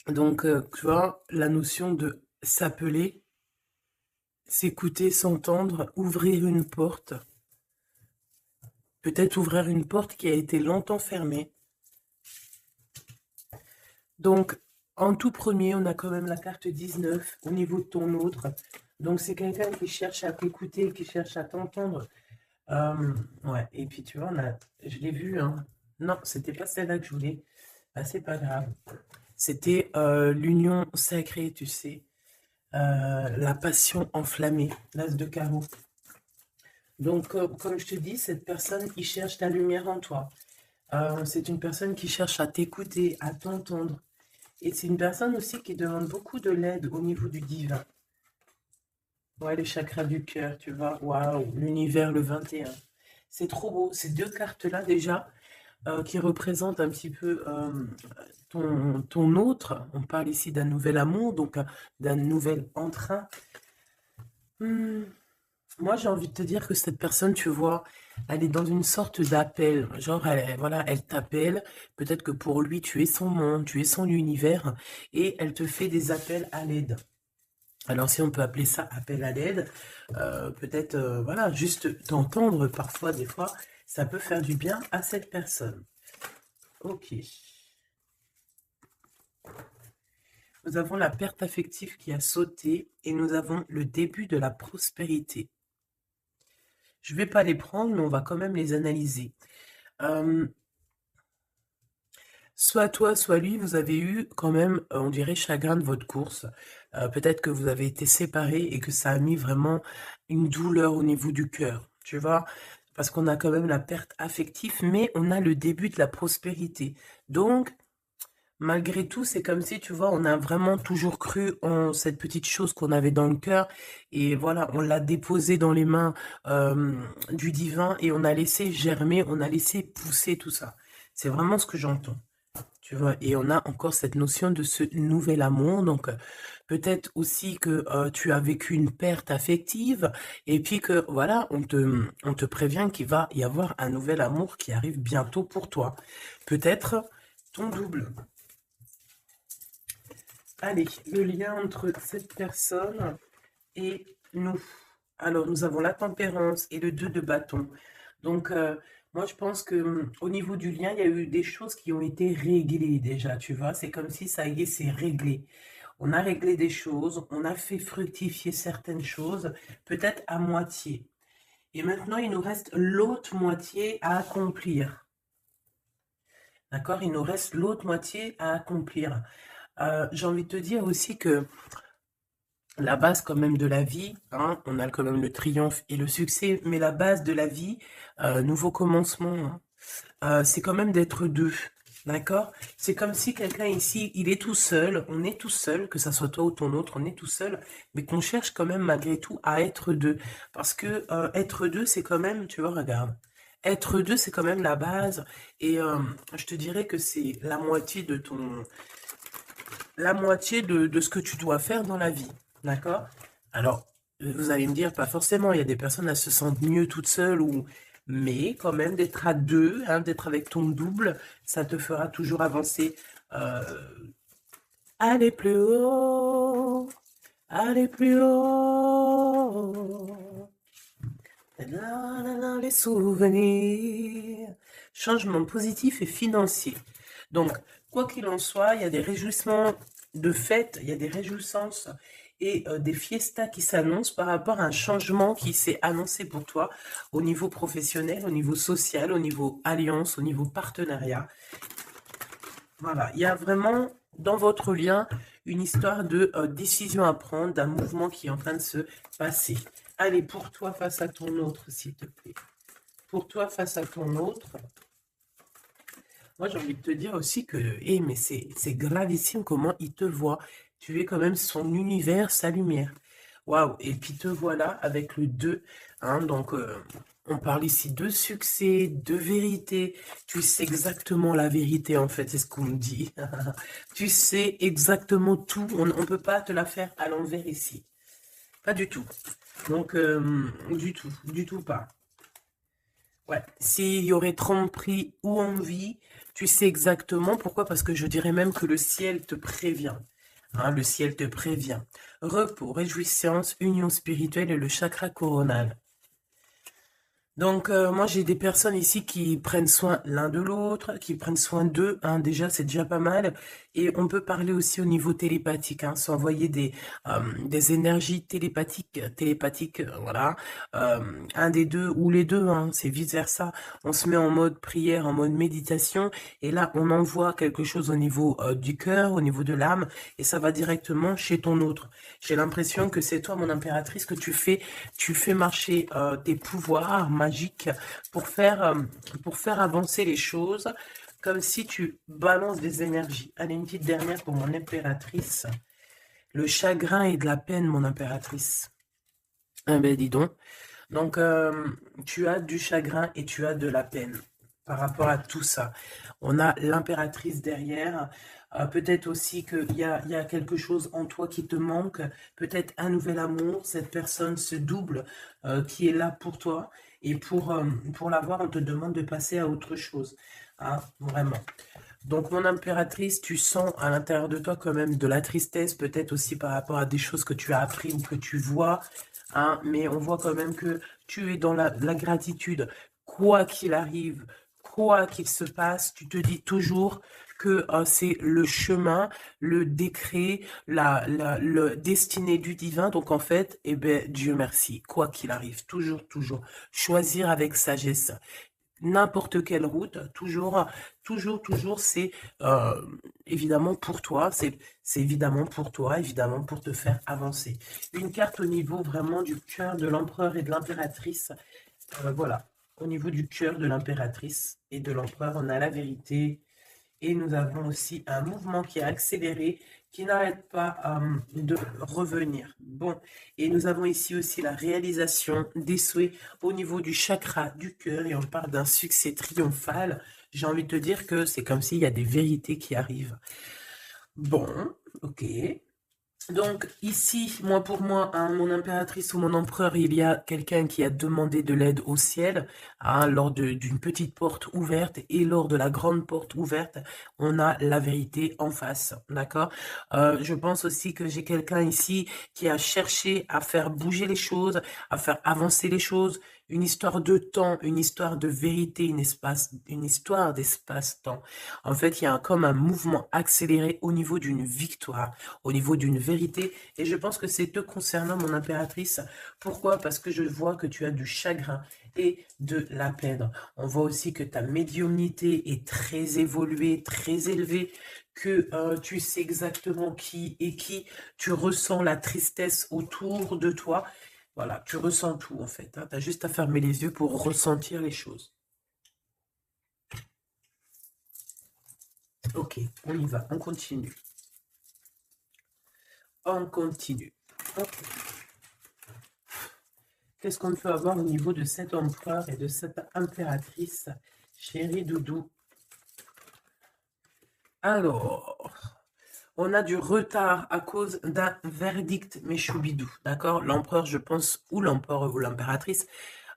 Donc, tu vois, la notion de s'appeler, s'écouter, s'entendre, ouvrir une porte, peut-être ouvrir une porte qui a été longtemps fermée. Donc, en tout premier, on a quand même la carte 19 au niveau de ton autre. Donc, c'est quelqu'un qui cherche à t'écouter, qui cherche à t'entendre. Ouais, et puis tu vois, je l'ai vu, hein. Non, c'était pas celle-là que je voulais. Ah, c'est pas grave. C'était l'union sacrée, tu sais. La passion enflammée, l'as de carreau. Donc, comme je te dis, cette personne, il cherche la lumière en toi. C'est une personne qui cherche à t'écouter, à t'entendre. Et c'est une personne aussi qui demande beaucoup de l'aide au niveau du divin. Ouais, le chakra du cœur, tu vois. Waouh, l'univers, le 21. C'est trop beau. Ces deux cartes-là, déjà, qui représentent un petit peu ton autre. On parle ici d'un nouvel amour, donc d'un nouvel entrain. Hmm, Moi, j'ai envie de te dire que cette personne, tu vois, elle est dans une sorte d'appel. Genre, voilà, elle t'appelle. Peut-être que pour lui, tu es son monde, tu es son univers, et elle te fait des appels à l'aide. Alors, si on peut appeler ça appel à l'aide, peut-être, voilà, juste t'entendre parfois, des fois, ça peut faire du bien à cette personne. Ok. Nous avons la perte affective qui a sauté et nous avons le début de la prospérité. Je ne vais pas les prendre, mais on va quand même les analyser. Euh, Soit toi, soit lui, vous avez eu quand même, on dirait, chagrin de votre course. Peut-être que vous avez été séparés et que ça a mis vraiment une douleur au niveau du cœur, tu vois, parce qu'on a quand même la perte affective, mais on a le début de la prospérité. Donc, malgré tout, c'est comme si, tu vois, on a vraiment toujours cru en cette petite chose qu'on avait dans le cœur et voilà, on l'a déposée dans les mains du divin et on a laissé germer, on a laissé pousser tout ça. C'est vraiment ce que j'entends. Tu vois, et on a encore cette notion de ce nouvel amour. Donc, peut-être aussi que tu as vécu une perte affective et puis que, voilà, on te prévient qu'il va y avoir un nouvel amour qui arrive bientôt pour toi. Peut-être ton double. Allez, le lien entre cette personne et nous. Alors, nous avons la tempérance et le 2 de bâton. Donc, moi, je pense que au niveau du lien, il y a eu des choses qui ont été réglées déjà, tu vois. C'est comme si ça y est, c'est réglé. On a réglé des choses, on a fait fructifier certaines choses, peut-être à moitié. Et maintenant, il nous reste l'autre moitié à accomplir. D'accord? Il nous reste l'autre moitié à accomplir. J'ai envie de te dire aussi que la base quand même de la vie, hein, on a quand même le triomphe et le succès, mais la base de la vie, nouveau commencement, hein, c'est quand même d'être deux, d'accord? C'est comme si quelqu'un ici, il est tout seul, on est tout seul, que ça soit toi ou ton autre, on est tout seul, mais qu'on cherche quand même malgré tout à être deux. Parce que être deux, c'est quand même, tu vois, regarde, être deux, c'est quand même la base, et je te dirais que c'est la moitié de ce que tu dois faire dans la vie. D'accord? Alors, vous allez me dire, pas forcément, il y a des personnes, elles se sentent mieux toutes seules, mais quand même, d'être à deux, hein, d'être avec ton double, ça te fera toujours avancer. Euh, Aller plus haut, aller plus haut. Les souvenirs. Changement positif et financier. Donc, quoi qu'il en soit, il y a des réjouissements de fête, il y a des réjouissances et des fiestas qui s'annoncent par rapport à un changement qui s'est annoncé pour toi au niveau professionnel, au niveau social, au niveau alliance, au niveau partenariat. Voilà, il y a vraiment dans votre lien une histoire de décision à prendre, d'un mouvement qui est en train de se passer. Allez, pour toi face à ton autre, s'il te plaît. Pour toi face à ton autre, moi j'ai envie de te dire aussi que, mais c'est gravissime comment il te voit. Tu es quand même son univers, sa lumière. Waouh, et puis te voilà avec le 2, hein, donc on parle ici de succès, de vérité. Tu sais exactement la vérité en fait, c'est ce qu'on me dit. Tu sais exactement tout, on ne peut pas te la faire à l'envers ici. Pas du tout. Donc, du tout pas. Ouais, s'il y aurait tromperie ou envie, Tu sais exactement pourquoi, parce que je dirais même que le ciel te prévient. Hein, le ciel te prévient. Repos, réjouissance, union spirituelle et le chakra coronal. Donc, moi, j'ai des personnes ici qui prennent soin l'un de l'autre, qui prennent soin d'eux. Hein, déjà, c'est déjà pas mal. Et on peut parler aussi au niveau télépathique, hein, s'envoyer des énergies télépathiques, voilà. Un des deux ou les deux, hein, c'est vice-versa. On se met en mode prière, en mode méditation. Et là, on envoie quelque chose au niveau du cœur, au niveau de l'âme. Et ça va directement chez ton autre. J'ai l'impression que c'est toi, mon impératrice, que tu fais marcher tes pouvoirs magiques pour faire avancer les choses, comme si tu balances des énergies. Allez, une petite dernière pour mon impératrice. Le chagrin et de la peine, mon impératrice. Ah ben, dis donc. Donc, tu as du chagrin et tu as de la peine par rapport à tout ça. On a l'impératrice derrière. Peut-être aussi qu'il y a quelque chose en toi qui te manque. Peut-être un nouvel amour. Cette personne se double qui est là pour toi. Et pour l'avoir, on te demande de passer à autre chose. Hein, vraiment. Donc, mon impératrice, tu sens à l'intérieur de toi quand même de la tristesse, peut-être aussi par rapport à des choses que tu as appris ou que tu vois. Hein, mais on voit quand même que tu es dans la gratitude. Quoi qu'il arrive, quoi qu'il se passe, tu te dis toujours que c'est le chemin, le décret, le destiné du divin. Donc en fait, eh ben, Dieu merci, quoi qu'il arrive, toujours, toujours, choisir avec sagesse. N'importe quelle route, toujours, c'est évidemment pour toi, c'est évidemment pour toi, évidemment pour te faire avancer. Une carte au niveau vraiment du cœur de l'empereur et de l'impératrice, voilà, au niveau du cœur de l'impératrice et de l'empereur, on a la vérité, et nous avons aussi un mouvement qui est accéléré, qui n'arrête pas de revenir. Bon, et nous avons ici aussi la réalisation des souhaits au niveau du chakra du cœur, et on parle d'un succès triomphal. J'ai envie de te dire que c'est comme s'il y a des vérités qui arrivent. Bon, ok. Donc ici, pour moi, hein, mon impératrice ou mon empereur, il y a quelqu'un qui a demandé de l'aide au ciel, hein, lors d'une petite porte ouverte, et lors de la grande porte ouverte, on a la vérité en face, d'accord? Je pense aussi que j'ai quelqu'un ici qui a cherché à faire bouger les choses, à faire avancer les choses, une histoire de temps, une histoire de vérité, une histoire d'espace-temps. En fait, il y a comme un mouvement accéléré au niveau d'une victoire, au niveau d'une vérité, et je pense que c'est te concernant, mon impératrice. Pourquoi? Parce que je vois que tu as du chagrin et de la peine. On voit aussi que ta médiumnité est très évoluée, très élevée, que tu sais exactement qui est qui, tu ressens la tristesse autour de toi. Voilà, tu ressens tout en fait. Hein. Tu as juste à fermer les yeux pour ressentir les choses. Ok, on y va, on continue. On continue. Okay. Qu'est-ce qu'on peut avoir au niveau de cet empereur et de cette impératrice, chérie Doudou? Alors, on a du retard à cause d'un verdict, mes choubidous, d'accord? L'empereur, je pense, ou l'empereur ou l'impératrice,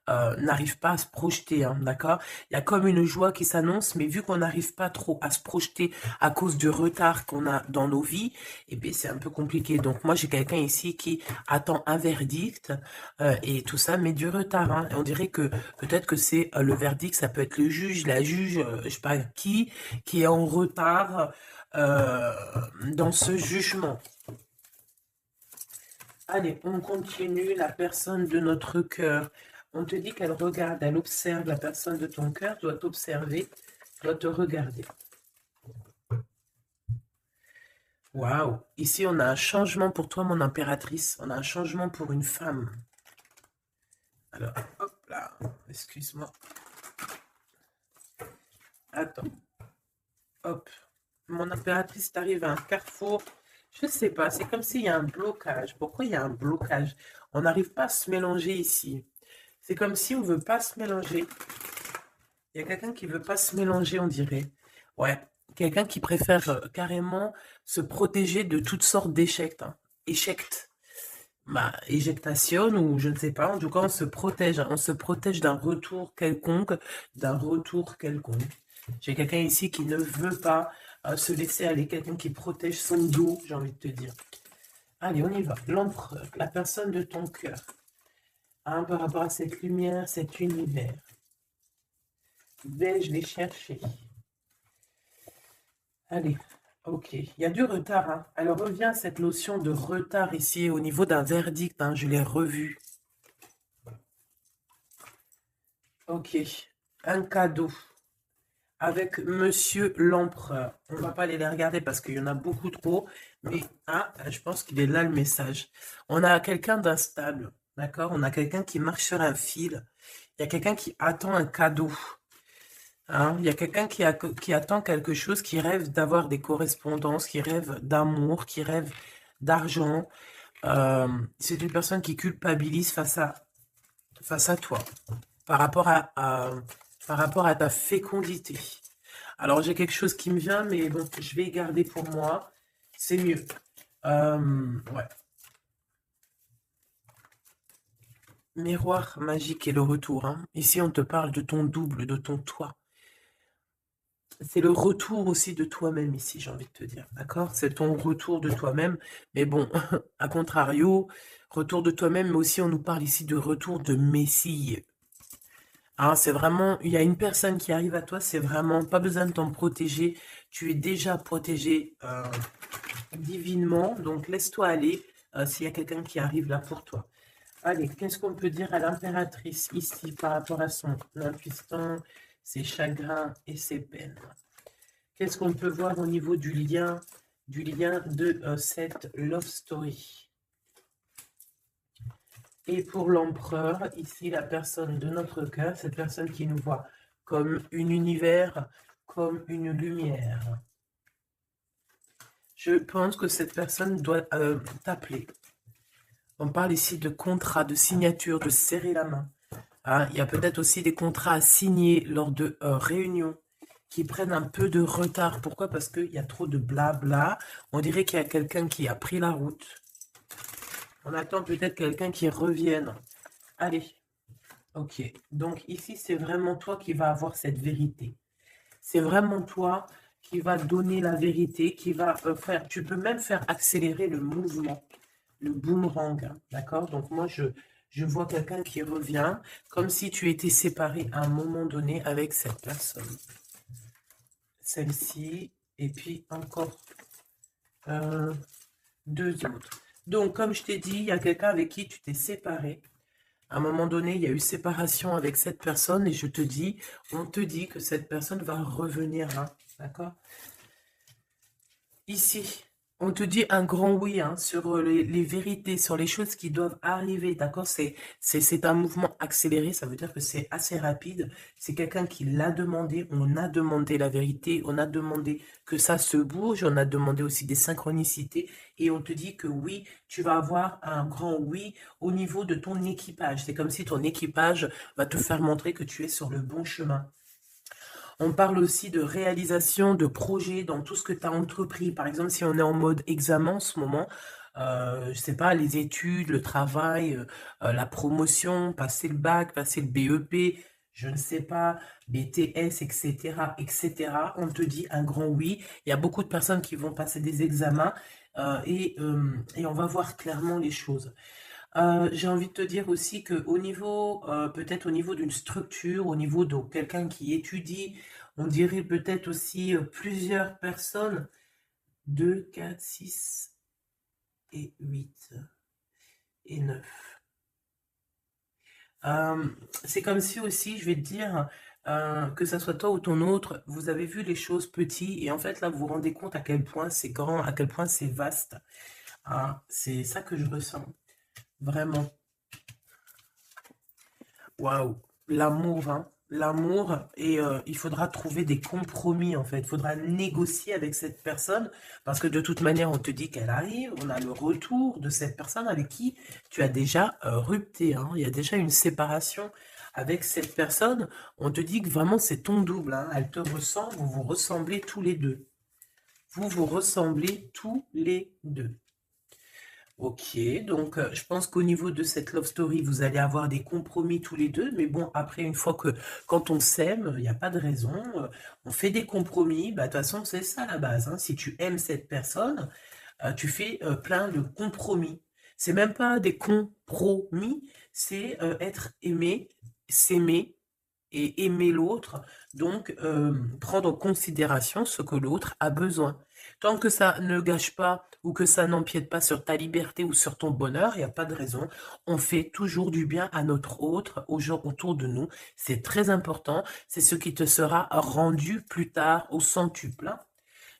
n'arrive pas à se projeter, hein, d'accord? Il y a comme une joie qui s'annonce, mais vu qu'on n'arrive pas trop à se projeter à cause du retard qu'on a dans nos vies, eh bien c'est un peu compliqué. Donc moi j'ai quelqu'un ici qui attend un verdict et tout ça, mais du retard. Hein. On dirait que peut-être que c'est le verdict, ça peut être le juge, la juge, je sais pas qui est en retard dans ce jugement. Allez, on continue. La personne de notre cœur. On te dit qu'elle regarde, elle observe. La personne de ton cœur doit t'observer, doit te regarder. Waouh! Ici, on a un changement pour toi, mon impératrice. On a un changement pour une femme. Alors, hop là. Excuse-moi. Attends. Hop. Mon impératrice, t'arrive à un carrefour. Je ne sais pas, c'est comme s'il y a un blocage. Pourquoi il y a un blocage? On n'arrive pas à se mélanger ici. C'est comme si on ne veut pas se mélanger. Il y a quelqu'un qui ne veut pas se mélanger, on dirait. Ouais, quelqu'un qui préfère carrément se protéger de toutes sortes d'échecs. Hein. Échecs. Bah, éjectation ou je ne sais pas. En tout cas, on se protège. Hein. On se protège d'un retour quelconque. D'un retour quelconque. J'ai quelqu'un ici qui ne veut pas se laisser aller, quelqu'un qui protège son dos, j'ai envie de te dire. Allez, on y va. L'empereur, la personne de ton cœur, hein, par rapport à cette lumière, cet univers. Vais-je les chercher? Allez, ok. Il y a du retard. Hein. Alors, revient cette notion de retard ici au niveau d'un verdict. Hein, je l'ai revu. Ok. Un cadeau avec Monsieur l'Empereur. On va pas aller les regarder parce qu'il y en a beaucoup trop. Mais je pense qu'il est là le message. On a quelqu'un d'instable. D'accord? On a quelqu'un qui marche sur un fil. Il y a quelqu'un qui attend un cadeau. Hein, il y a quelqu'un qui attend quelque chose, qui rêve d'avoir des correspondances, qui rêve d'amour, qui rêve d'argent. C'est une personne qui culpabilise face à toi, par rapport par rapport à ta fécondité. Alors, j'ai quelque chose qui me vient, mais bon, je vais garder pour moi. C'est mieux. Ouais. Miroir magique et le retour. Hein. Ici, on te parle de ton double, de ton toi. C'est le retour aussi de toi-même ici, j'ai envie de te dire, d'accord? C'est ton retour de toi-même, mais bon, à contrario, retour de toi-même, mais aussi on nous parle ici de retour de Messie. Hein, c'est vraiment, il y a une personne qui arrive à toi, c'est vraiment pas besoin de t'en protéger, tu es déjà protégé divinement, donc laisse-toi aller s'il y a quelqu'un qui arrive là pour toi. Allez, qu'est-ce qu'on peut dire à l'impératrice ici par rapport à son impuissance, ses chagrins et ses peines? Qu'est-ce qu'on peut voir au niveau du lien de cette love story? Et pour l'empereur, ici la personne de notre cœur, cette personne qui nous voit comme un univers, comme une lumière. Je pense que cette personne doit t'appeler. On parle ici de contrat, de signature, de serrer la main. Hein, il y a peut-être aussi des contrats à signer lors de réunions qui prennent un peu de retard. Pourquoi? Parce qu'il y a trop de blabla. On dirait qu'il y a quelqu'un qui a pris la route. On attend peut-être quelqu'un qui revienne. Allez. Ok. Donc ici, c'est vraiment toi qui vas avoir cette vérité. C'est vraiment toi qui va donner la vérité, qui va faire... Tu peux même faire accélérer le mouvement, le boomerang. Hein, d'accord? Donc moi, je vois quelqu'un qui revient, comme si tu étais séparé à un moment donné avec cette personne. Celle-ci, et puis encore deux autres. Donc, comme je t'ai dit, il y a quelqu'un avec qui tu t'es séparé. À un moment donné, il y a eu séparation avec cette personne, et on te dit que cette personne va revenir, hein, d'accord? Ici, on te dit un grand oui hein, sur les vérités, sur les choses qui doivent arriver, d'accord? C'est un mouvement accéléré, ça veut dire que c'est assez rapide. C'est quelqu'un qui l'a demandé, on a demandé la vérité, on a demandé que ça se bouge, on a demandé aussi des synchronicités, et on te dit que oui, tu vas avoir un grand oui au niveau de ton équipage. C'est comme si ton équipage va te faire montrer que tu es sur le bon chemin. On parle aussi de réalisation de projets dans tout ce que tu as entrepris. Par exemple, si on est en mode examen en ce moment, je sais pas, les études, le travail, la promotion, passer le bac, passer le BEP, je ne sais pas, BTS, etc., etc. On te dit un grand oui. Il y a beaucoup de personnes qui vont passer des examens et on va voir clairement les choses. J'ai envie de te dire aussi qu'au niveau, peut-être au niveau d'une structure, au niveau de quelqu'un qui étudie, on dirait peut-être aussi plusieurs personnes, 2, 4, 6 et 8 et 9. C'est comme si aussi, je vais te dire, que ça soit toi ou ton autre, vous avez vu les choses petites et en fait là vous vous rendez compte à quel point c'est grand, à quel point c'est vaste. C'est ça que je ressens. Vraiment. Waouh, l'amour, hein. L'amour, et il faudra trouver des compromis, en fait. Il faudra négocier avec cette personne, parce que de toute manière, on te dit qu'elle arrive, on a le retour de cette personne avec qui tu as déjà rupté, hein. Il y a déjà une séparation avec cette personne. On te dit que vraiment, c'est ton double, hein. Elle te ressemble, vous vous ressemblez tous les deux. Vous vous ressemblez tous les deux. Ok, donc je pense qu'au niveau de cette love story, vous allez avoir des compromis tous les deux, mais bon, après, une fois que, quand on s'aime, il n'y a pas de raison, on fait des compromis, bah, de toute façon, c'est ça la base, hein. Si tu aimes cette personne, tu fais plein de compromis. C'est même pas des compromis, c'est être aimé, s'aimer et aimer l'autre, donc prendre en considération ce que l'autre a besoin. Tant que ça ne gâche pas ou que ça n'empiète pas sur ta liberté ou sur ton bonheur, il n'y a pas de raison. On fait toujours du bien à notre autre, aux gens autour de nous. C'est très important. C'est ce qui te sera rendu plus tard au centuple.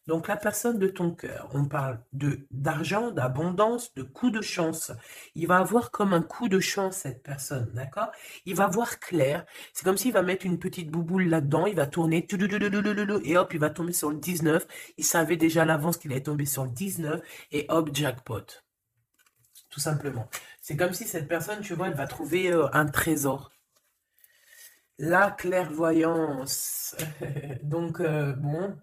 Donc la personne de ton cœur, on parle de d'argent, d'abondance, de coup de chance. Il va avoir comme un coup de chance cette personne, d'accord? Il va voir clair. C'est comme s'il va mettre une petite bouboule là-dedans, il va tourner, et hop, il va tomber sur le 19. Il savait déjà à l'avance qu'il allait tomber sur le 19, et hop, jackpot. Tout simplement. C'est comme si cette personne, tu vois, elle va trouver un trésor. La clairvoyance. Donc, bon,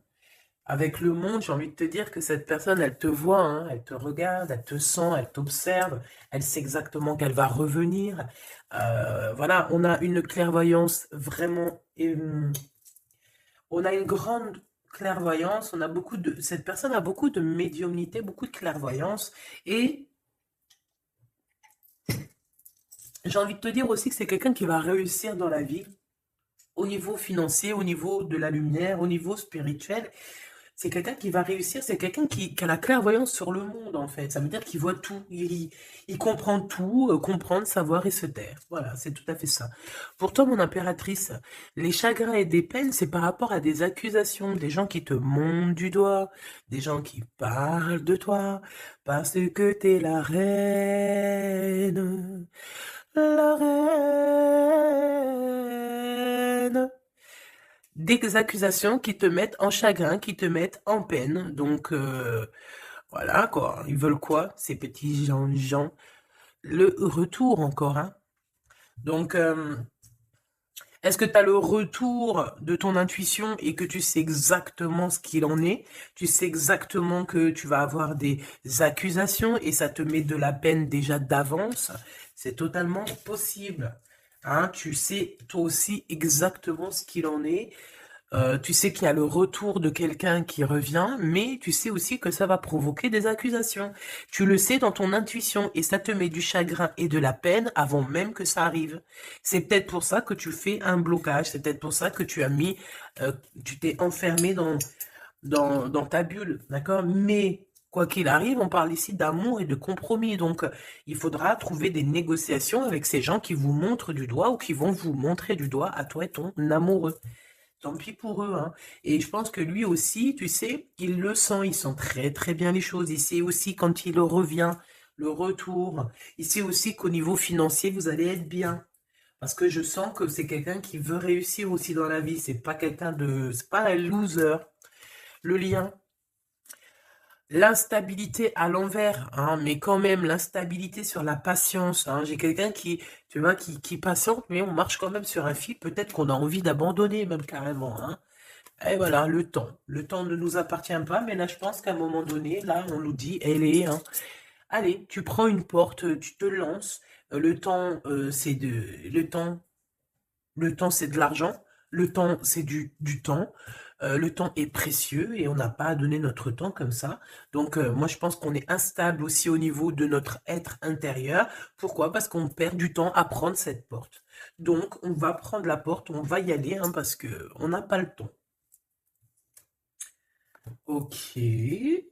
avec le monde, j'ai envie de te dire que cette personne, elle te voit, hein, elle te regarde, elle te sent, elle t'observe, elle sait exactement qu'elle va revenir. Voilà, on a une clairvoyance vraiment, on a une grande clairvoyance, on a beaucoup de, cette personne a beaucoup de médiumnité, beaucoup de clairvoyance, et j'ai envie de te dire aussi que c'est quelqu'un qui va réussir dans la vie, au niveau financier, au niveau de la lumière, au niveau spirituel. C'est quelqu'un qui va réussir, c'est quelqu'un qui a la clairvoyance sur le monde, en fait. Ça veut dire qu'il voit tout, il comprend tout, comprendre, savoir et se taire. Voilà, c'est tout à fait ça. Pour toi, mon impératrice, les chagrins et des peines, c'est par rapport à des accusations, des gens qui te montent du doigt, des gens qui parlent de toi, parce que t'es la reine. Des accusations qui te mettent en chagrin, qui te mettent en peine. Donc, voilà, quoi. Ils veulent quoi, ces petits gens? Le retour encore, hein. Donc, est-ce que tu as le retour de ton intuition et que tu sais exactement ce qu'il en est? Tu sais exactement que tu vas avoir des accusations et ça te met de la peine déjà d'avance? C'est totalement possible. Hein, tu sais toi aussi exactement ce qu'il en est. Tu sais qu'il y a le retour de quelqu'un qui revient, mais tu sais aussi que ça va provoquer des accusations. Tu le sais dans ton intuition et ça te met du chagrin et de la peine avant même que ça arrive. C'est peut-être pour ça que tu fais un blocage, c'est peut-être pour ça que tu as mis, tu t'es enfermé dans ta bulle, d'accord? Mais quoi qu'il arrive, on parle ici d'amour et de compromis, donc il faudra trouver des négociations avec ces gens qui vous montrent du doigt ou qui vont vous montrer du doigt à toi et ton amoureux. Tant pis pour eux, hein. Et je pense que lui aussi, tu sais, il le sent, il sent très très bien les choses. Il sait aussi quand il revient, le retour. Il sait aussi qu'au niveau financier, vous allez être bien. Parce que je sens que c'est quelqu'un qui veut réussir aussi dans la vie. C'est pas quelqu'un de, c'est pas un loser. Le lien, l'instabilité à l'envers, hein, mais quand même l'instabilité sur la patience, hein. J'ai quelqu'un qui, tu vois, qui patiente, mais on marche quand même sur un fil. Peut-être qu'on a envie d'abandonner même carrément, hein. Et voilà, le temps. Le temps ne nous appartient pas, mais là, je pense qu'à un moment donné, là, on nous dit, elle est, hein. Allez, tu prends une porte, tu te lances. Le temps, c'est de, le temps, c'est de l'argent. Le temps, c'est du temps. Le temps est précieux et on n'a pas à donner notre temps comme ça. Donc, moi, je pense qu'on est instable aussi au niveau de notre être intérieur. Pourquoi? Parce qu'on perd du temps à prendre cette porte. Donc, on va prendre la porte, on va y aller, hein, parce que on n'a pas le temps. Ok,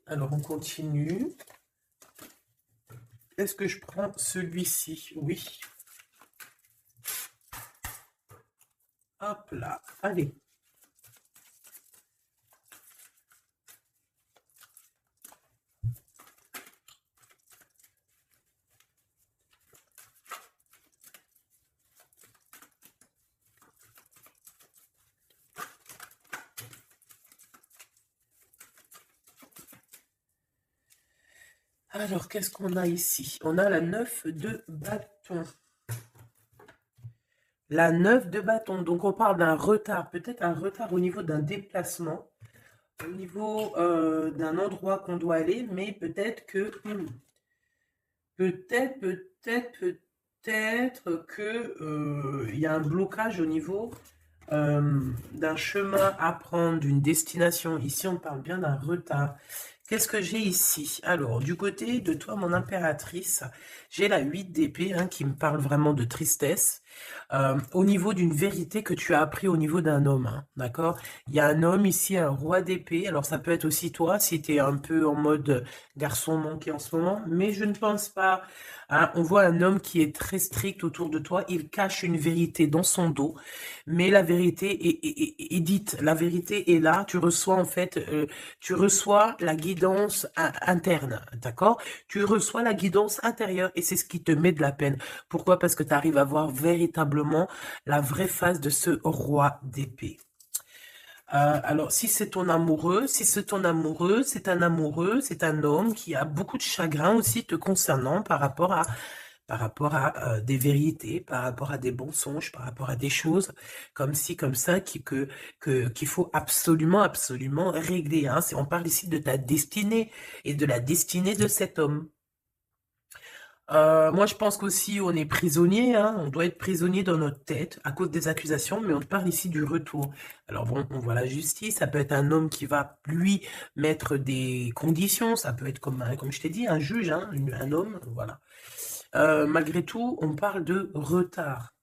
alors on continue. Est-ce que je prends celui-ci? Oui. Hop là, allez. Alors, qu'est-ce qu'on a ici? On a la 9 de bâton. La 9 de bâton. Donc, on parle d'un retard. Peut-être un retard au niveau d'un déplacement. Au niveau d'un endroit qu'on doit aller. Mais peut-être que peut-être que il y a un blocage au niveau d'un chemin à prendre, d'une destination. Ici, on parle bien d'un retard. Qu'est-ce que j'ai ici? Alors, du côté de toi, mon impératrice, j'ai la 8 d'épée qui me parle vraiment de tristesse. Au niveau d'une vérité que tu as appris au niveau d'un homme, d'accord? Il y a un homme ici, un roi d'épée. Alors, ça peut être aussi toi, si tu es un peu en mode garçon manqué en ce moment, mais je ne pense pas. On voit un homme qui est très strict autour de toi. Il cache une vérité dans son dos, mais la vérité est dite. La vérité est là. Tu reçois en fait, tu reçois la guidance interne, d'accord? Tu reçois la guidance intérieure et c'est ce qui te met de la peine. Pourquoi? Parce que tu arrives à voir véritablement la vraie face de ce roi d'épée. Alors, si c'est ton amoureux, c'est un amoureux, c'est un homme qui a beaucoup de chagrin aussi te concernant par rapport à des vérités, par rapport à des mensonges, par rapport à des choses comme ci, comme ça, qu'il faut absolument, absolument régler. On parle ici de ta destinée et de la destinée de cet homme. Moi, je pense qu'aussi, on est prisonnier, on doit être prisonnier dans notre tête à cause des accusations, mais on parle ici du retour. Alors bon, on voit la justice, ça peut être un homme qui va, lui, mettre des conditions, ça peut être comme je t'ai dit, un juge, un homme, voilà. Malgré tout, on parle de retard.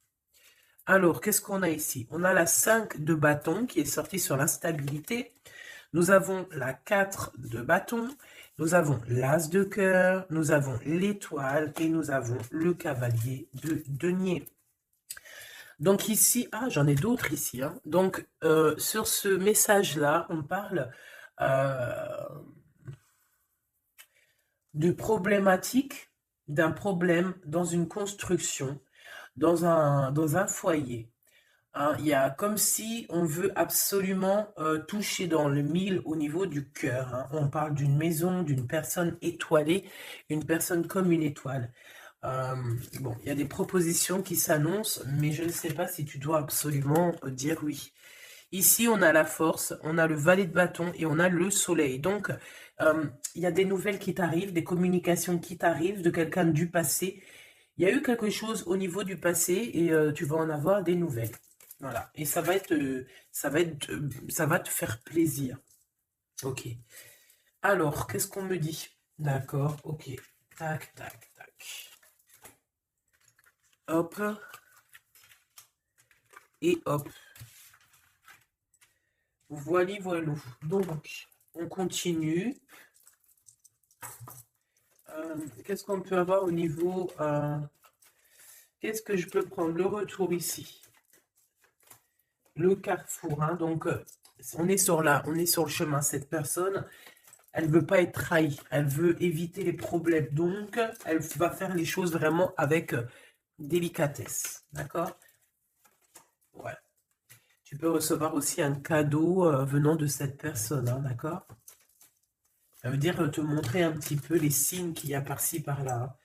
Alors, qu'est-ce qu'on a ici? On a la 5 de bâton qui est sortie sur l'instabilité. Nous avons la 4 de bâton, nous avons l'as de cœur, nous avons l'étoile et nous avons le cavalier de denier. Donc ici, j'en ai d'autres ici. Donc, sur ce message-là, on parle de problématique, d'un problème dans une construction, dans un foyer. Il y a comme si on veut absolument toucher dans le mille au niveau du cœur. On parle d'une maison, d'une personne étoilée, une personne comme une étoile. Bon, il y a des propositions qui s'annoncent, mais je ne sais pas si tu dois absolument dire oui. Ici, on a la force, on a le valet de bâton et on a le soleil. Donc, il y a des nouvelles qui t'arrivent, des communications qui t'arrivent de quelqu'un du passé. Il y a eu quelque chose au niveau du passé et tu vas en avoir des nouvelles. Voilà, et ça va te faire plaisir. Ok. Alors, qu'est-ce qu'on me dit? D'accord, ok. Tac, tac, tac. Hop. Et hop. Voilà, voilà. Donc, on continue. Qu'est-ce qu'on peut avoir au niveau... qu'est-ce que je peux prendre? Le retour ici. Le carrefour, donc on est sur le chemin. Cette personne, elle veut pas être trahie, elle veut éviter les problèmes, donc elle va faire les choses vraiment avec délicatesse, d'accord? Ouais. Tu peux recevoir aussi un cadeau venant de cette personne, d'accord? Ça veut dire te montrer un petit peu les signes qu'il y a par-ci, par-là.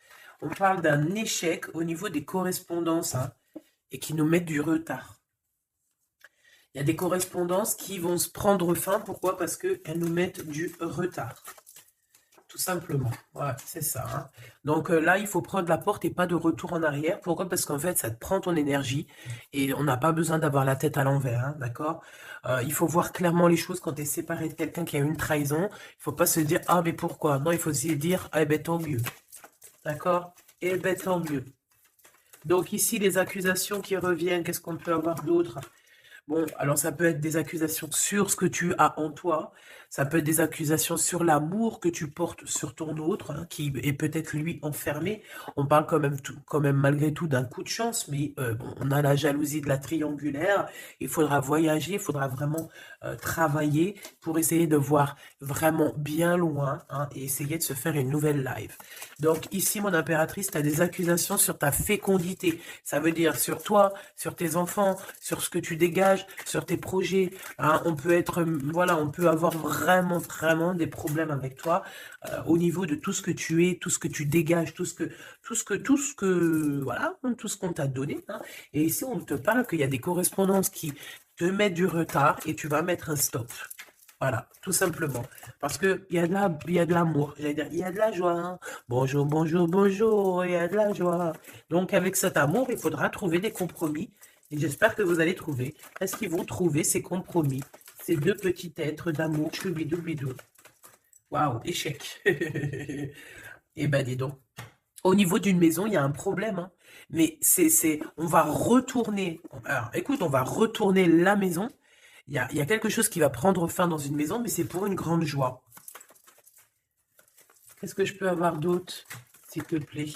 On parle d'un échec au niveau des correspondances et qui nous mettent du retard. Il y a des correspondances qui vont se prendre fin. Pourquoi? Parce qu'elles nous mettent du retard. Tout simplement. Ouais, c'est ça. Donc là, il faut prendre la porte et pas de retour en arrière. Pourquoi? Parce qu'en fait, ça te prend ton énergie et on n'a pas besoin d'avoir la tête à l'envers. D'accord? Il faut voir clairement les choses quand tu es séparé de quelqu'un qui a eu une trahison. Il ne faut pas se dire, ah, mais pourquoi? Non, il faut se dire, eh ben tant mieux. D'accord? Eh ben tant mieux. Donc ici, les accusations qui reviennent, qu'est-ce qu'on peut avoir d'autre? Bon, alors ça peut être des accusations sur ce que tu as en toi, ça peut être des accusations sur l'amour que tu portes sur ton autre, qui est peut-être lui enfermé. On parle quand même malgré tout d'un coup de chance, mais bon, on a la jalousie de la triangulaire. Il faudra voyager, il faudra vraiment travailler pour essayer de voir vraiment bien loin et essayer de se faire une nouvelle live. Donc ici, mon impératrice, tu as des accusations sur ta fécondité. Ça veut dire sur toi, sur tes enfants, sur ce que tu dégages, sur tes projets. On peut être, voilà, on peut avoir vraiment, vraiment des problèmes avec toi au niveau de tout ce que tu es, tout ce que tu dégages, tout ce qu'on t'a donné. Et ici, on te parle qu'il y a des correspondances qui te mettent du retard et tu vas mettre un stop. Voilà, tout simplement. Parce qu'il y a il y a de l'amour. J'allais dire, il y a de la joie, hein. Bonjour, bonjour, bonjour, il y a de la joie. Donc, avec cet amour, il faudra trouver des compromis. Et j'espère que vous allez trouver. Est-ce qu'ils vont trouver ces compromis? Ces deux petits êtres d'amour, choubidou, bidou. Waouh, échec. Eh ben, dis donc. Au niveau d'une maison, il y a un problème, hein. Mais on va retourner. Alors, écoute, on va retourner la maison. Il y a quelque chose qui va prendre fin dans une maison, mais c'est pour une grande joie. Qu'est-ce que je peux avoir d'autre, s'il te plaît?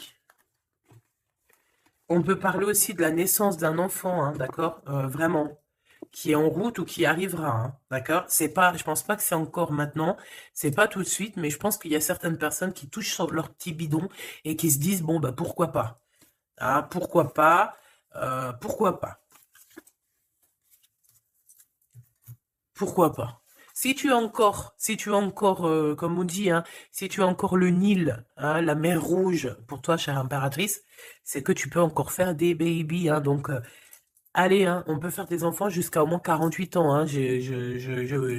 On peut parler aussi de la naissance d'un enfant, hein, d'accord? Vraiment, qui est en route ou qui arrivera, hein, d'accord? C'est pas, je pense pas que c'est encore maintenant, c'est pas tout de suite, mais je pense qu'il y a certaines personnes qui touchent sur leur petit bidon et qui se disent, bon, bah pourquoi pas? Ah, pourquoi pas? Pourquoi pas? Pourquoi pas? Si tu as encore, comme on dit, hein, si tu as encore le Nil, hein, la mer Rouge, pour toi, chère impératrice, c'est que tu peux encore faire des babies, hein, donc, allez, hein, on peut faire des enfants jusqu'à au moins 48 ans, hein,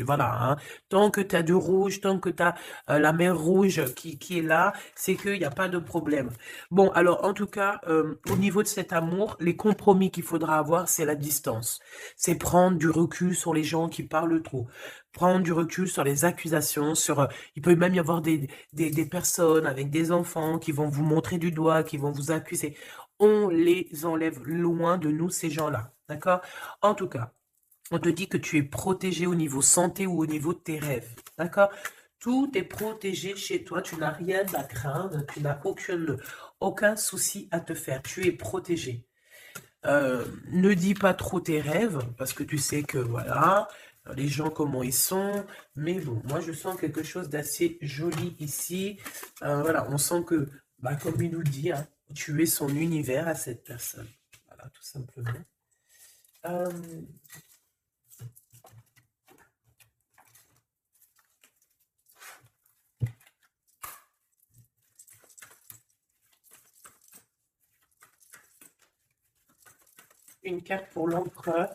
voilà, hein. Tant que tu as du rouge, tant que tu as la mer rouge qui est là, c'est qu'il n'y a pas de problème. Bon, alors, en tout cas, au niveau de cet amour, les compromis qu'il faudra avoir, c'est la distance. C'est prendre du recul sur les gens qui parlent trop. Prendre du recul sur les accusations, il peut même y avoir des personnes avec des enfants qui vont vous montrer du doigt, qui vont vous accuser. On les enlève loin de nous, ces gens-là. D'accord? En tout cas, on te dit que tu es protégé au niveau santé ou au niveau de tes rêves. D'accord? Tout est protégé chez toi. Tu n'as rien à craindre. Tu n'as aucun souci à te faire. Tu es protégé. Ne dis pas trop tes rêves, parce que tu sais que, voilà, les gens, comment ils sont. Mais bon, moi, je sens quelque chose d'assez joli ici. Voilà, on sent que, bah, comme il nous dit, hein, tu es son univers à cette personne. Voilà, tout simplement. Euh, une carte pour l'empereur.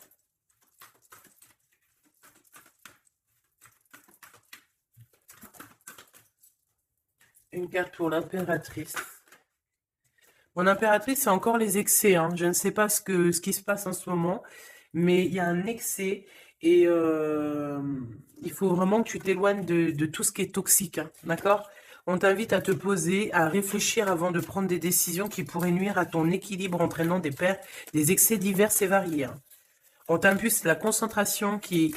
Une carte pour l'impératrice. Mon impératrice, c'est encore les excès, hein. Je ne sais pas ce qui se passe en ce moment, mais il y a un excès et il faut vraiment que tu t'éloignes de tout ce qui est toxique, hein, d'accord? On t'invite à te poser, à réfléchir avant de prendre des décisions qui pourraient nuire à ton équilibre, entraînant des excès divers et variés, hein. On t'impulse la concentration qui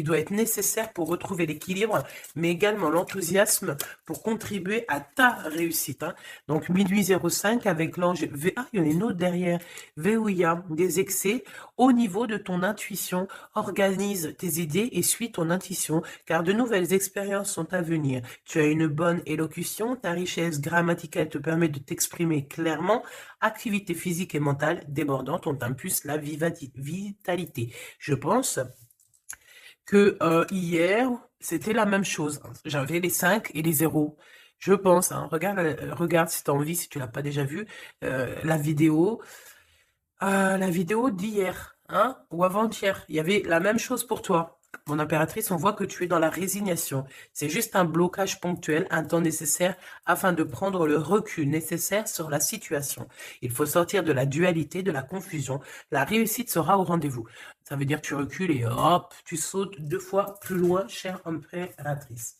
doit être nécessaire pour retrouver l'équilibre, mais également l'enthousiasme pour contribuer à ta réussite, hein. Donc, minuit 05 avec l'ange Ah, il y en a une autre derrière. Véouilla, des excès au niveau de ton intuition. Organise tes idées et suis ton intuition, car de nouvelles expériences sont à venir. Tu as une bonne élocution, ta richesse grammaticale te permet de t'exprimer clairement. Activité physique et mentale débordante, on t'impulse la vitalité. Je pense que hier, c'était la même chose. J'avais les 5 et les 0. Je pense, hein. Regarde si tu as envie, si tu l'as pas déjà vu, la vidéo d'hier, hein, ou avant-hier. Il y avait la même chose pour toi. Mon impératrice, on voit que tu es dans la résignation. C'est juste un blocage ponctuel, un temps nécessaire afin de prendre le recul nécessaire sur la situation. Il faut sortir de la dualité, de la confusion. La réussite sera au rendez-vous. Ça veut dire que tu recules et hop, tu sautes 2 fois plus loin, chère impératrice.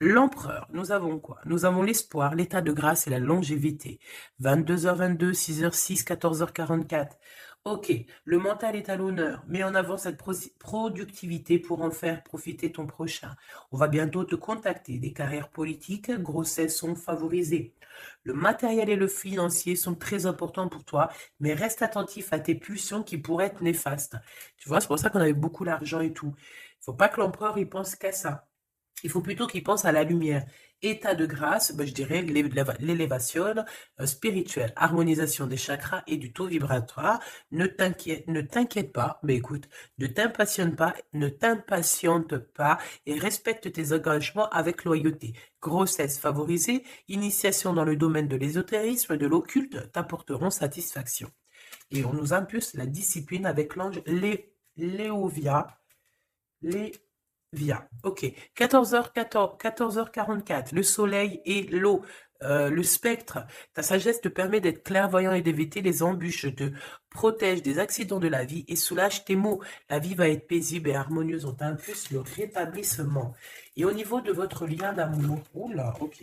L'empereur, nous avons quoi? Nous avons l'espoir, l'état de grâce et la longévité. 22h22, 6h06, 14h44. Ok, le mental est à l'honneur. Mets en avant cette productivité pour en faire profiter ton prochain. On va bientôt te contacter. Des carrières politiques, grossesses sont favorisées. Le matériel et le financier sont très importants pour toi, mais reste attentif à tes pulsions qui pourraient être néfastes. Tu vois, c'est pour ça qu'on avait beaucoup d'argent et tout. Il ne faut pas que l'empereur y pense qu'à ça. Il faut plutôt qu'il pense à la lumière. État de grâce, ben, je dirais l'élévation spirituelle, harmonisation des chakras et du taux vibratoire. Ne t'inquiète pas, mais écoute, ne t'impatiente pas et respecte tes engagements avec loyauté. Grossesse favorisée, initiation dans le domaine de l'ésotérisme, de l'occulte t'apporteront satisfaction. Et on nous impulse la discipline avec l'ange Léovia. Via. Ok. 14h44. Le soleil et l'eau. Le spectre. Ta sagesse te permet d'être clairvoyant et d'éviter les embûches, te protège des accidents de la vie et soulage tes maux. La vie va être paisible et harmonieuse. On t'impulse le rétablissement. Et au niveau de votre lien d'amour, oula, ok.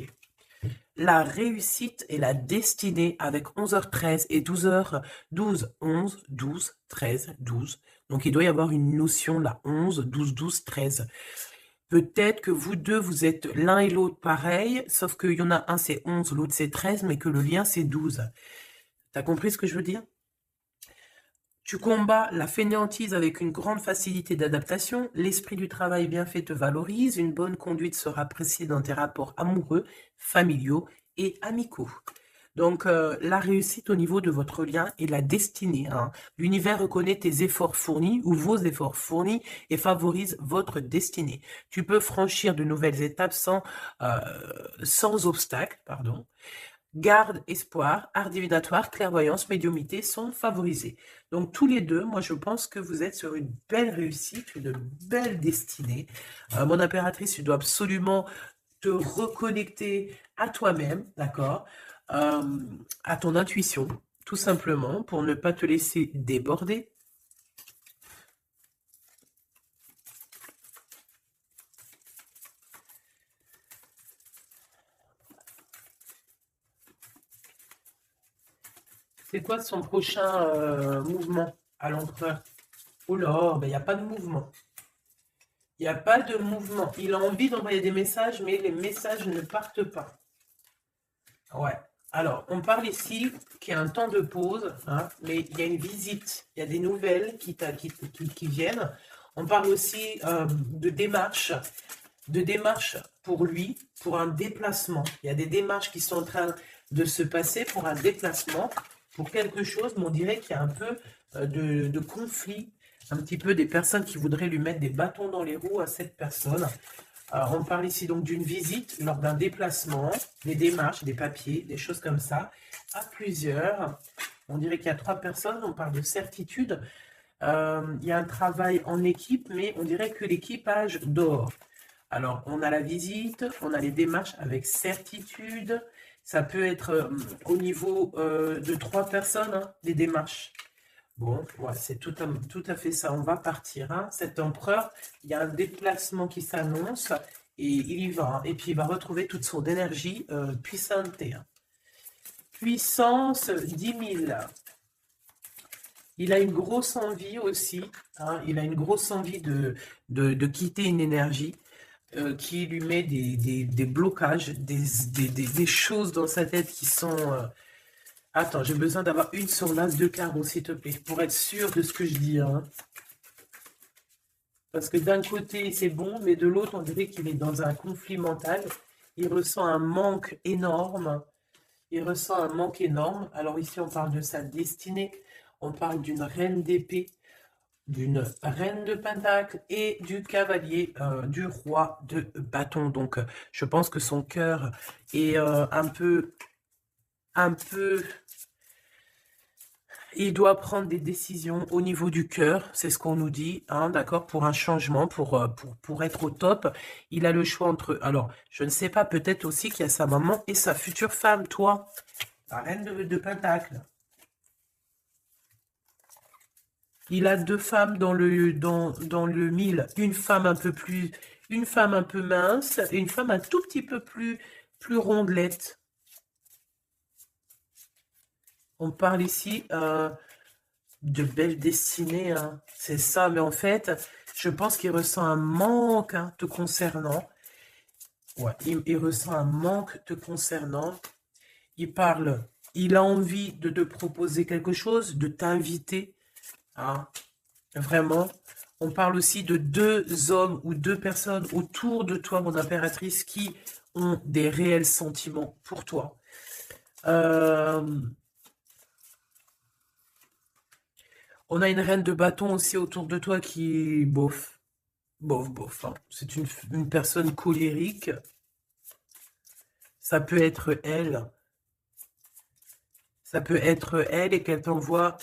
La réussite et la destinée avec 11h13 et 12h12, 11, 12, 13, 12. Donc il doit y avoir une notion là, 11, 12, 12, 13. Peut-être que vous deux, vous êtes l'un et l'autre pareil, sauf qu'il y en a un c'est 11, l'autre c'est 13, mais que le lien c'est 12. T'as compris ce que je veux dire? Tu combats la fainéantise avec une grande facilité d'adaptation, l'esprit du travail bien fait te valorise, une bonne conduite sera appréciée dans tes rapports amoureux, familiaux et amicaux. Donc, la réussite au niveau de votre lien et la destinée. Hein. L'univers reconnaît tes efforts fournis ou vos efforts fournis et favorise votre destinée. Tu peux franchir de nouvelles étapes sans obstacle, pardon. Garde, espoir, art divinatoire, clairvoyance, médiumnité sont favorisés. Donc tous les deux, moi je pense que vous êtes sur une belle réussite, une belle destinée. Mon impératrice, tu dois absolument te reconnecter à toi-même, d'accord, à ton intuition, tout simplement, pour ne pas te laisser déborder. C'est quoi son prochain mouvement à l'empereur? Oh là, ben, il n'y a pas de mouvement. Il n'y a pas de mouvement. Il a envie d'envoyer des messages, mais les messages ne partent pas. Ouais. Alors, on parle ici qu'il y a un temps de pause, hein, mais il y a une visite, il y a des nouvelles qui viennent. On parle aussi de démarches pour lui, pour un déplacement. Il y a des démarches qui sont en train de se passer pour un déplacement, pour quelque chose, mais on dirait qu'il y a un peu de conflit, un petit peu des personnes qui voudraient lui mettre des bâtons dans les roues à cette personne. Alors, on parle ici donc d'une visite lors d'un déplacement, des démarches, des papiers, des choses comme ça, à plusieurs. On dirait qu'il y a 3 personnes, on parle de certitude. Il y a un travail en équipe, mais on dirait que l'équipage dort. Alors, on a la visite, on a les démarches avec certitude. Ça peut être au niveau de 3 personnes, hein, les démarches. Bon, ouais, c'est tout à fait ça. On va partir. Hein. Cet empereur, il y a un déplacement qui s'annonce et il y va. Hein. Et puis, il va retrouver toute son énergie puissante. Hein. Puissance 10 000. Il a une grosse envie aussi. Hein. Il a une grosse envie de quitter une énergie qui lui met des blocages, des choses dans sa tête qui sont... Attends, j'ai besoin d'avoir une sur l'as de carreau, s'il te plaît, pour être sûr de ce que je dis. Hein. Parce que d'un côté, c'est bon, mais de l'autre, on dirait qu'il est dans un conflit mental. Il ressent un manque énorme. Il ressent un manque énorme. Alors ici, on parle de sa destinée. On parle d'une reine d'épée, d'une reine de pentacle et du cavalier, du roi de bâton. Donc, je pense que son cœur est un peu... Il doit prendre des décisions au niveau du cœur, c'est ce qu'on nous dit, hein, d'accord, pour un changement, pour être au top. Il a le choix entre... Alors, je ne sais pas, peut-être aussi qu'il y a sa maman et sa future femme, toi, la reine de pentacle. Il a 2 femmes dans le 1000. Une femme un peu plus... Une femme un peu mince et une femme un tout petit peu plus rondelette. On parle ici de belle destinée, hein. C'est ça, mais en fait, je pense qu'il ressent un manque hein, te concernant. Ouais, il ressent un manque te concernant. Il parle, il a envie de te proposer quelque chose, de t'inviter. Hein, vraiment. On parle aussi de 2 hommes ou 2 personnes autour de toi, mon impératrice, qui ont des réels sentiments pour toi. On a une reine de bâton aussi autour de toi qui, bof, bof. Hein. C'est une personne colérique. Ça peut être elle. Ça peut être elle et qu'elle t'envoie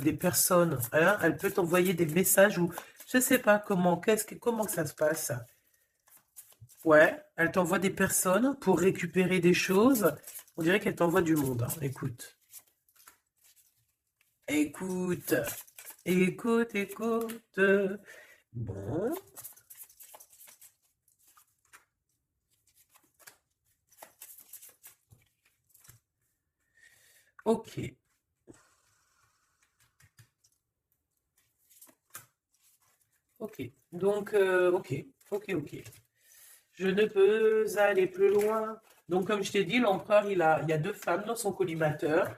des personnes. Hein. Elle peut t'envoyer des messages ou je sais pas comment ça se passe. Ouais, elle t'envoie des personnes pour récupérer des choses. On dirait qu'elle t'envoie du monde, hein. Écoute, écoute, écoute, écoute. Bon, ok, ok. Donc, ok, ok, ok. Je ne peux aller plus loin. Donc, comme je t'ai dit, l'empereur, il y a deux femmes dans son collimateur.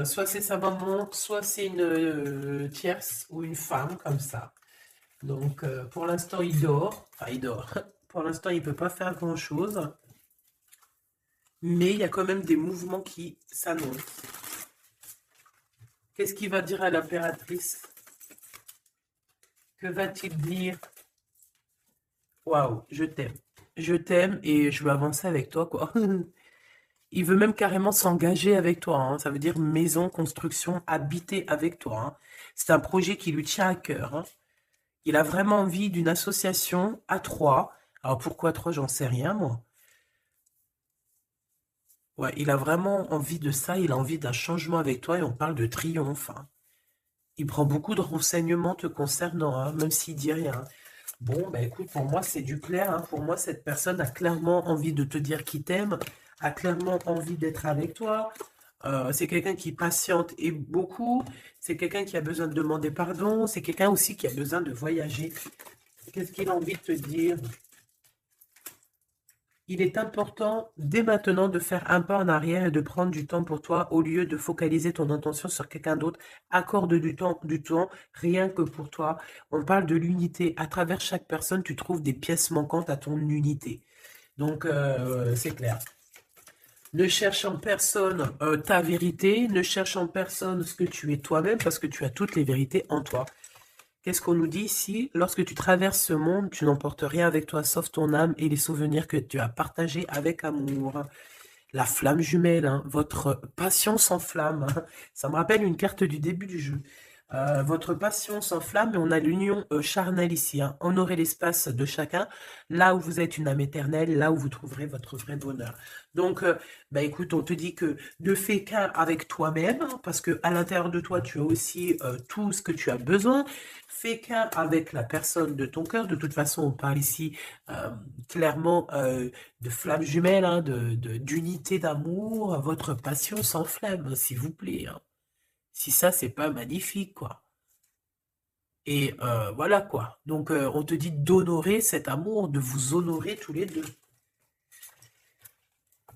Soit c'est sa maman, soit c'est une tierce ou une femme, comme ça. Donc, pour l'instant, il dort. Enfin, il dort. Pour l'instant, il ne peut pas faire grand-chose. Mais il y a quand même des mouvements qui s'annoncent. Qu'est-ce qu'il va dire à l'impératrice? Que va-t-il dire? Waouh, je t'aime. Je t'aime et je veux avancer avec toi, quoi. Il veut même carrément s'engager avec toi, hein. Ça veut dire maison, construction, habiter avec toi, hein. C'est un projet qui lui tient à cœur, hein. Il a vraiment envie d'une association à trois. Alors pourquoi trois, j'en sais rien, moi. Ouais, il a vraiment envie de ça, il a envie d'un changement avec toi et on parle de triomphe, hein. Il prend beaucoup de renseignements te concernant, hein, même s'il dit rien. Bon, bah écoute, pour moi, c'est du clair, hein. Pour moi, cette personne a clairement envie de te dire qu'il t'aime, a clairement envie d'être avec toi. C'est quelqu'un qui patiente et beaucoup. C'est quelqu'un qui a besoin de demander pardon. C'est quelqu'un aussi qui a besoin de voyager. Qu'est-ce qu'il a envie de te dire? Il est important dès maintenant de faire un pas en arrière et de prendre du temps pour toi au lieu de focaliser ton attention sur quelqu'un d'autre. Accorde du temps rien que pour toi. On parle de l'unité. À travers chaque personne, tu trouves des pièces manquantes à ton unité. Donc, c'est clair. Ne cherche en personne ta vérité, ne cherche en personne ce que tu es toi-même parce que tu as toutes les vérités en toi. Qu'est-ce qu'on nous dit ici? Lorsque tu traverses ce monde, tu n'emportes rien avec toi sauf ton âme et les souvenirs que tu as partagés avec amour. La flamme jumelle, hein, votre passion s'enflamme, hein. Ça me rappelle une carte du début du jeu. Votre passion s'enflamme et on a l'union charnelle ici, hein. Honorez l'espace de chacun, là où vous êtes une âme éternelle, là où vous trouverez votre vrai bonheur. Donc, bah écoute, on te dit que ne fais qu'un avec toi-même, hein, parce que à l'intérieur de toi, tu as aussi tout ce que tu as besoin. Fais qu'un avec la personne de ton cœur. De toute façon, on parle ici clairement de flamme jumelle, hein, d'unité d'amour. Votre passion s'enflamme, s'il vous plaît, hein. Si ça, c'est pas magnifique, quoi. Et voilà, quoi. Donc, on te dit d'honorer cet amour, de vous honorer tous les deux.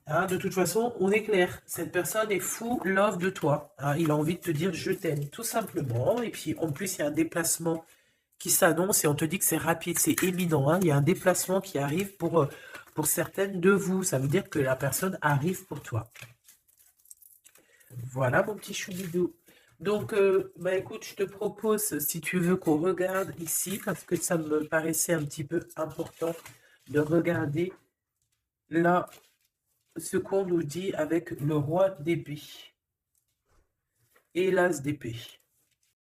Hein, de toute façon, on est clair. Cette personne est fou love de toi, hein. Il a envie de te dire je t'aime, tout simplement. Et puis, en plus, il y a un déplacement qui s'annonce et on te dit que c'est rapide, c'est évident, hein. Il y a un déplacement qui arrive pour certaines de vous. Ça veut dire que la personne arrive pour toi. Voilà, mon petit choubidou. Donc, bah écoute, je te propose, si tu veux, qu'on regarde ici, parce que ça me paraissait un petit peu important de regarder là ce qu'on nous dit avec le roi d'épée et l'as d'épée.